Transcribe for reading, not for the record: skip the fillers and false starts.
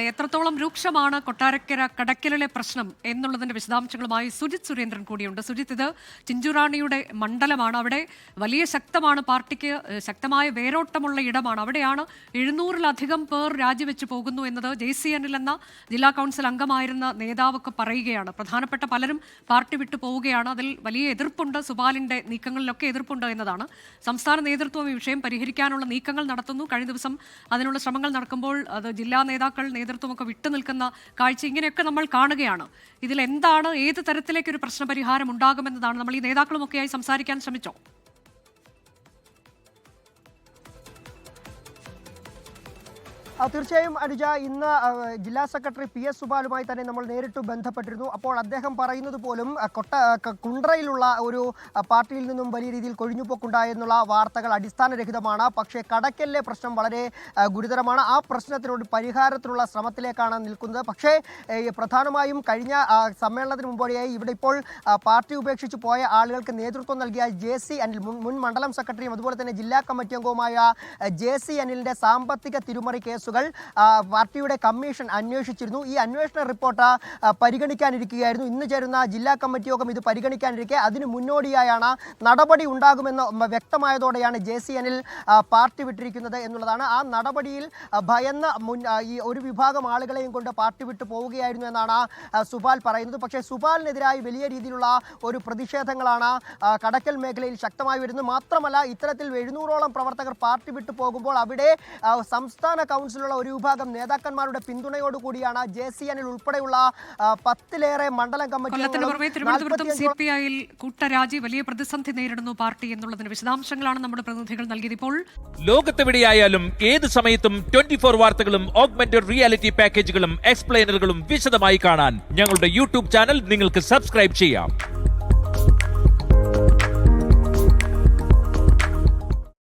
എത്രത്തോളം രൂക്ഷമാണ് കൊട്ടാരക്കര കടക്കലിലെ പ്രശ്നം എന്നുള്ളതിന്റെ വിശദാംശങ്ങളുമായി സുജിത് സുരേന്ദ്രൻ കൂടിയുണ്ട്. സുജിത്, ഇത് ചിഞ്ചുറാണിയുടെ മണ്ഡലമാണ്. അവിടെ വലിയ ശക്തമാണ്, പാർട്ടിക്ക് ശക്തമായ വേരോട്ടമുള്ള ഇടമാണ്. അവിടെയാണ് 700-ലധികം പേർ രാജിവെച്ച് പോകുന്നു എന്നത് JCNL എന്ന ജില്ലാ കൗൺസിൽ അംഗമായിരുന്ന നേതാവൊക്കെ പറയുകയാണ്. പ്രധാനപ്പെട്ട പലരും പാർട്ടി വിട്ടു പോവുകയാണ്. അതിൽ വലിയ എതിർപ്പുണ്ട്, സുബാലിന്റെ നീക്കങ്ങളിലൊക്കെ എതിർപ്പുണ്ട് എന്നതാണ്. സംസ്ഥാന നേതൃത്വം ഈ വിഷയം പരിഹരിക്കാനുള്ള നീക്കങ്ങൾ നടത്തുന്നു. കഴിഞ്ഞ ദിവസം അതിനുള്ള ശ്രമങ്ങൾ നടക്കുമ്പോൾ അത് ജില്ലാ നേതാക്കൾ നേതൃത്വമൊക്കെ വിട്ടുനിൽക്കുന്ന കാഴ്ച ഇങ്ങനെയൊക്കെ നമ്മൾ കാണുകയാണ്. ഇതിൽ എന്താണ്, ഏത് തരത്തിലേക്കൊരു പ്രശ്നപരിഹാരം ഉണ്ടാകുമെന്നതാണ് നമ്മൾ ഈ നേതാക്കളുമൊക്കെയായി സംസാരിക്കാൻ ശ്രമിച്ചോ? തീർച്ചയായും അനുജ, ഇന്ന് ജില്ലാ സെക്രട്ടറി PS സുബാലുമായി തന്നെ നമ്മൾ നേരിട്ട് ബന്ധപ്പെട്ടിരുന്നു. അപ്പോൾ അദ്ദേഹം പറയുന്നത് പോലും കുണ്ട്രയിലുള്ള ഒരു പാർട്ടിയിൽ നിന്നും വലിയ രീതിയിൽ കൊഴിഞ്ഞുപോക്കുണ്ടായെന്നുള്ള വാർത്തകൾ അടിസ്ഥാനരഹിതമാണ്. പക്ഷേ കടക്കലിലെ പ്രശ്നം വളരെ ഗുരുതരമാണ്. ആ പ്രശ്നത്തിനോട് പരിഹാരത്തിനുള്ള ശ്രമത്തിലേക്കാണ് നിൽക്കുന്നത്. പക്ഷേ പ്രധാനമായും കഴിഞ്ഞ സമ്മേളനത്തിന് മുമ്പോടെയായി ഇവിടെ ഇപ്പോൾ പാർട്ടി ഉപേക്ഷിച്ച് പോയ ആളുകൾക്ക് നേതൃത്വം നൽകിയ JCNL മുൻ മണ്ഡലം സെക്രട്ടറിയും അതുപോലെ തന്നെ ജില്ലാ കമ്മിറ്റി അംഗവുമായ JCNLന്റെ സാമ്പത്തിക തിരിമറി കേസ് പാർട്ടിയുടെ കമ്മീഷൻ അന്വേഷിച്ചിരുന്നു. ഈ അന്വേഷണ റിപ്പോർട്ട് പരിഗണിക്കാനിരിക്കുകയായിരുന്നു. ഇന്ന് ചേരുന്ന ജില്ലാ കമ്മിറ്റി യോഗം ഇത് പരിഗണിക്കാനിരിക്കെ അതിന് മുന്നോടിയായാണ് നടപടി ഉണ്ടാകുമെന്ന് വ്യക്തമായതോടെയാണ് JCNL പാർട്ടി വിട്ടിരിക്കുന്നത് എന്നുള്ളതാണ്. ആ നടപടിയിൽ ഭയന്ന് ഈ ഒരു വിഭാഗം ആളുകളെയും കൊണ്ട് പാർട്ടി വിട്ടു പോവുകയായിരുന്നു എന്നാണ് സുബാൽ പറയുന്നത്. പക്ഷേ സുബാലിനെതിരായി വലിയ രീതിയിലുള്ള ഒരു പ്രതിഷേധങ്ങളാണ് കടക്കൽ മേഖലയിൽ ശക്തമായി വരുന്നത്. മാത്രമല്ല, ഇത്തരത്തിൽ 700ഓളം പ്രവർത്തകർ പാർട്ടി വിട്ടു പോകുമ്പോൾ അവിടെ സംസ്ഥാന കൗൺസിലുള്ള ഒരു വിഭാഗം നേതാക്കന്മാരുടെ പിന്തുണയോടുകൂടിയാണ് JCNL ഉൾപ്പെടെയുള്ള 10-ലേറെ മണ്ഡലം കമ്മിറ്റി CPIയിൽ കൂട്ടരാജി വലിയ പ്രതിസന്ധി നേരിടുന്നു പാർട്ടി എന്നുള്ളതിന് വിശദാംശങ്ങളാണ് നമ്മുടെ പ്രതിനിധികൾ നൽകിയത്. ഇപ്പോൾ ലോകത്തെവിടെയായാലും ഏത് സമയത്തും 24 വാർത്തകളും ഓഗ്മെന്റഡ് റിയാലിറ്റി പാക്കേജുകളും എക്സ്പ്ലെയിനറുകളും വിശദമായി കാണാൻ ഞങ്ങളുടെ YouTube ചാനൽ നിങ്ങൾക്ക് സബ്സ്ക്രൈബ് ചെയ്യാം.